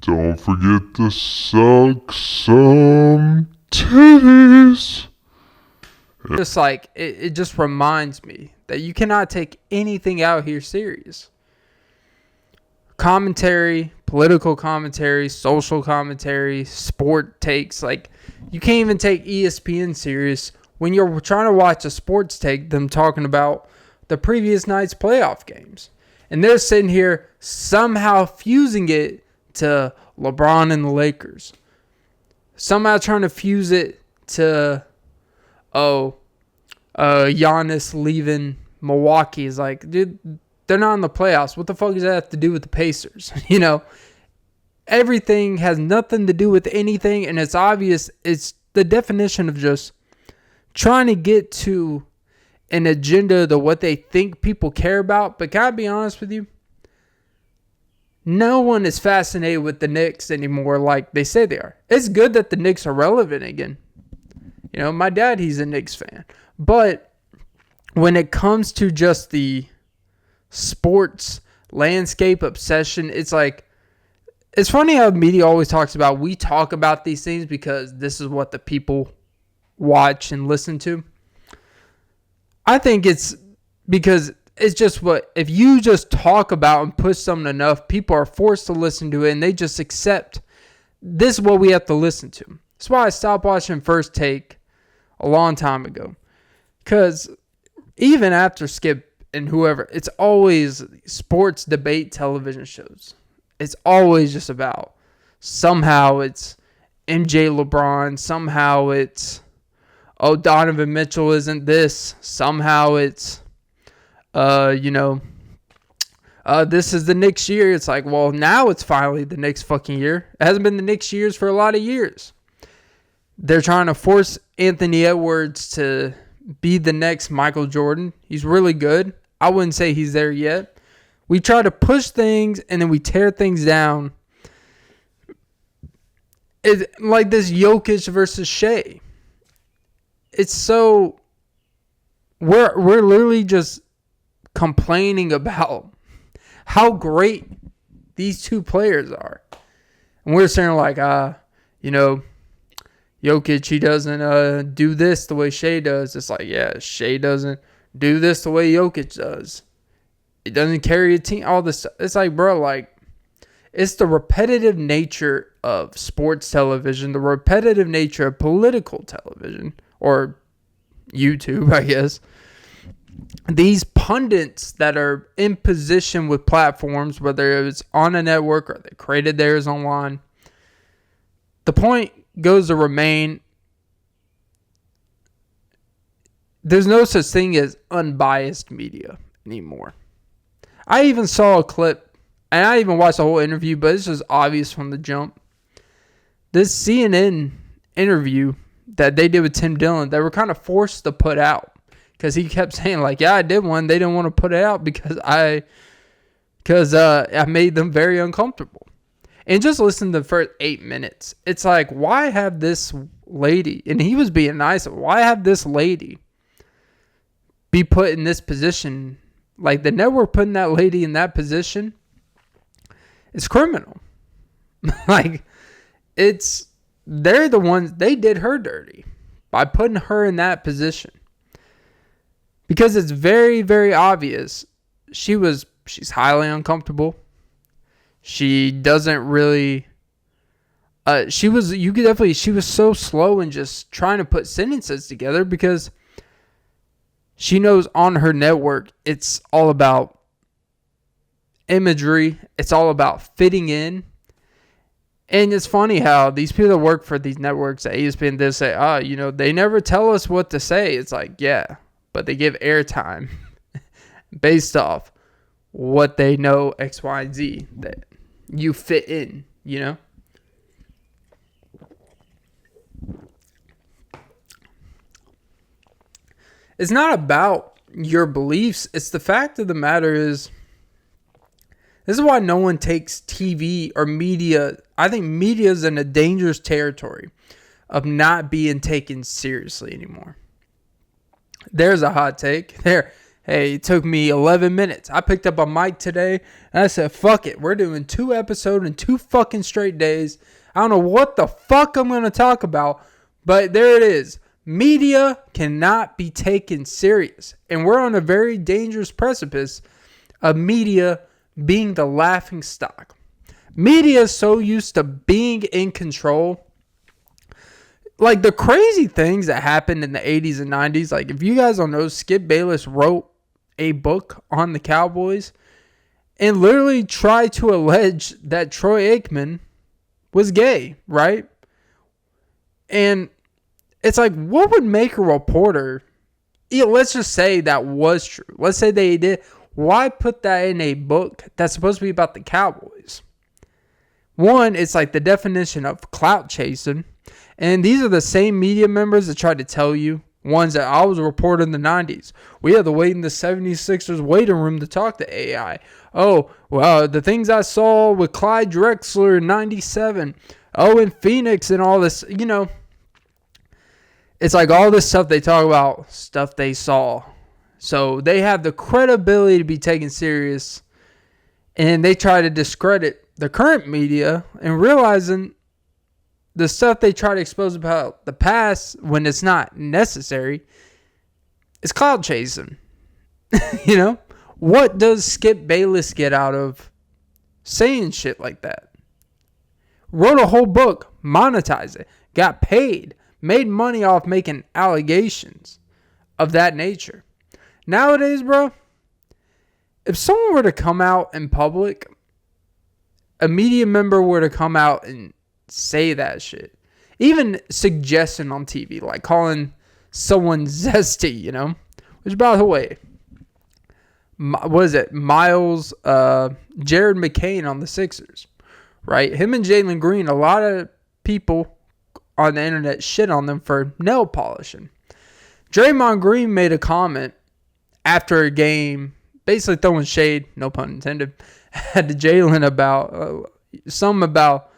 Don't forget to suck some titties. Just like, it just reminds me that you cannot take anything out here serious. Commentary, political commentary, social commentary, sport takes. Like, you can't even take ESPN serious when you're trying to watch a sports take, them talking about the previous night's playoff games. And they're sitting here somehow fusing it to LeBron and the Lakers. Somehow trying to fuse it to, Giannis leaving Milwaukee. Is like, dude, they're not in the playoffs. What the fuck does that have to do with the Pacers? Everything has nothing to do with anything, and it's obvious. It's the definition of just trying to get to an agenda to what they think people care about. But can I be honest with you? No one is fascinated with the Knicks anymore like they say they are. It's good that the Knicks are relevant again. My dad, he's a Knicks fan. But when it comes to just the sports landscape obsession, it's like, it's funny how media always talks about, we talk about these things because this is what the people watch and listen to. I think it's because it's just what, if you just talk about and push something enough, people are forced to listen to it, and they just accept this is what we have to listen to. That's why I stopped watching First Take a long time ago. Because even after Skip and whoever, it's always sports debate television shows. It's always just about, somehow it's MJ LeBron, somehow it's, Donovan Mitchell isn't this, somehow it's, this is the Knicks year. It's like, well, now it's finally the Knicks fucking year. It hasn't been the Knicks years for a lot of years. They're trying to force Anthony Edwards to be the next Michael Jordan. He's really good. I wouldn't say he's there yet. We try to push things and then we tear things down. It's like this Jokic versus Shea. It's so, we're literally just complaining about how great these two players are. And we're saying like, Jokic, he doesn't do this the way Shea does. It's like, yeah, Shea doesn't do this the way Jokic does. It doesn't carry a team, all this stuff. It's like, bro, like, it's the repetitive nature of sports television, the repetitive nature of political television, or YouTube, I guess. These pundits that are in position with platforms, whether it's on a network or they created theirs online, the point goes to remain, there's no such thing as unbiased media anymore. I even saw a clip, and I even watched the whole interview, but it's just obvious from the jump. This CNN interview that they did with Tim Dillon, they were kind of forced to put out. Because he kept saying, like, yeah, I did one. They didn't want to put it out because I made them very uncomfortable. And just listen to the first 8 minutes. It's like, why have this lady, and he was being nice, why have this lady be put in this position? Like, the network putting that lady in that position is criminal. Like, they're the ones, they did her dirty by putting her in that position. Because it's very, very obvious she's highly uncomfortable. She doesn't really, she was so slow in just trying to put sentences together because she knows on her network it's all about imagery. It's all about fitting in. And it's funny how these people that work for these networks at ESPN, they say, they never tell us what to say. It's like, yeah, but they give airtime based off what they know, X, Y, and Z, that you fit in, It's not about your beliefs. It's the fact of the matter is, this is why no one takes TV or media. I think media is in a dangerous territory of not being taken seriously anymore. There's a hot take there. Hey, it took me 11 minutes. I picked up a mic today and I said, fuck it. We're doing 2 episodes in 2 fucking straight days. I don't know what the fuck I'm going to talk about, but there it is. Media cannot be taken serious. And we're on a very dangerous precipice of media being the laughing stock. Media is so used to being in control. Like the crazy things that happened in the 80s and 90s. Like if you guys don't know, Skip Bayless wrote a book on the Cowboys and literally tried to allege that Troy Aikman was gay, right? And it's like, what would make a reporter, let's just say that was true. Let's say they did. Why put that in a book that's supposed to be about the Cowboys? One, it's like the definition of clout chasing. And these are the same media members that tried to tell you, ones that I was reporting in the 90s. We had to wait in the 76ers waiting room to talk to AI. Oh, well, the things I saw with Clyde Drexler in 97. Oh, in Phoenix and all this, it's like all this stuff they talk about, stuff they saw. So they have the credibility to be taken serious, and they try to discredit the current media and realizing the stuff they try to expose about the past when it's not necessary is cloud chasing. What does Skip Bayless get out of saying shit like that? Wrote a whole book, monetized it, got paid, made money off making allegations of that nature. Nowadays, bro, if someone were to come out in public, a media member were to come out and say that shit, even suggesting on TV, like calling someone zesty, which, by the way, what is it? Miles, Jared McCain on the Sixers, right? Him and Jalen Green, a lot of people on the internet shit on them for nail polishing. Draymond Green made a comment after a game, basically throwing shade, no pun intended, at Jalen about something about,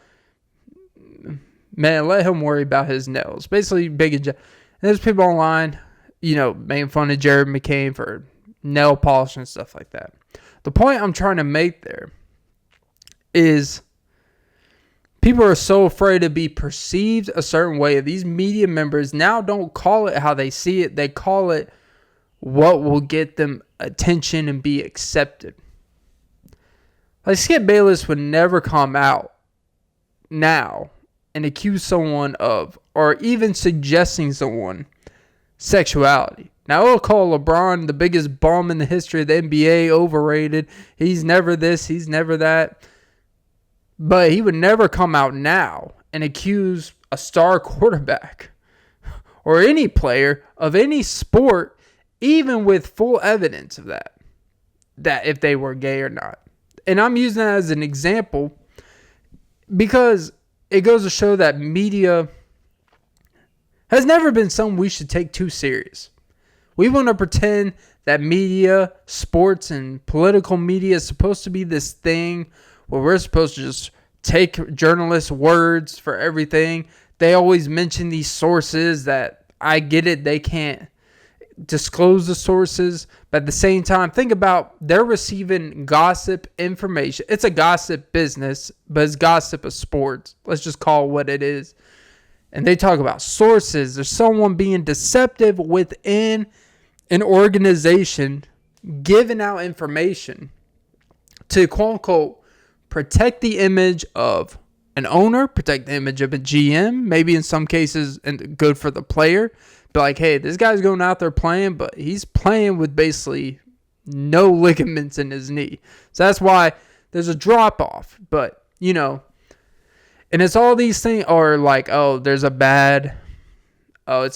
man, let him worry about his nails. Basically, and there's people online, making fun of Jared McCain for nail polish and stuff like that. The point I'm trying to make there is people are so afraid to be perceived a certain way. These media members now don't call it how they see it. They call it what will get them attention and be accepted. Like Skip Bayless would never come out now and accuse someone of, or even suggesting someone, sexuality. Now, we'll call LeBron the biggest bum in the history of the NBA, overrated. He's never this, he's never that. But he would never come out now and accuse a star quarterback or any player of any sport, even with full evidence of that if they were gay or not. And I'm using that as an example because it goes to show that media has never been something we should take too serious. We want to pretend that media, sports, and political media is supposed to be this thing where we're supposed to just take journalists' words for everything. They always mention these sources that, I get it, they can't disclose the sources, but at the same time, think about, they're receiving gossip information. It's a gossip business, but it's gossip of sports. Let's just call it what it is. And they talk about sources. There's someone being deceptive within an organization, giving out information to, quote unquote, protect the image of an owner, protect the image of a GM, maybe in some cases and good for the player. But like, hey, this guy's going out there playing, but he's playing with basically no ligaments in his knee. So that's why there's a drop off. But, and it's all these things, or like, it's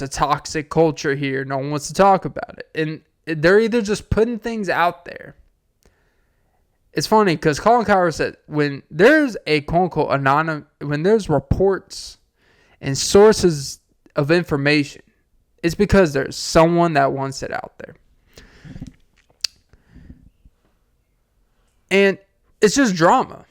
a toxic culture here. No one wants to talk about it. And they're either just putting things out there. It's funny because Colin Cowherd said when there's a quote unquote when there's reports and sources of information, it's because there's someone that wants it out there. And it's just drama.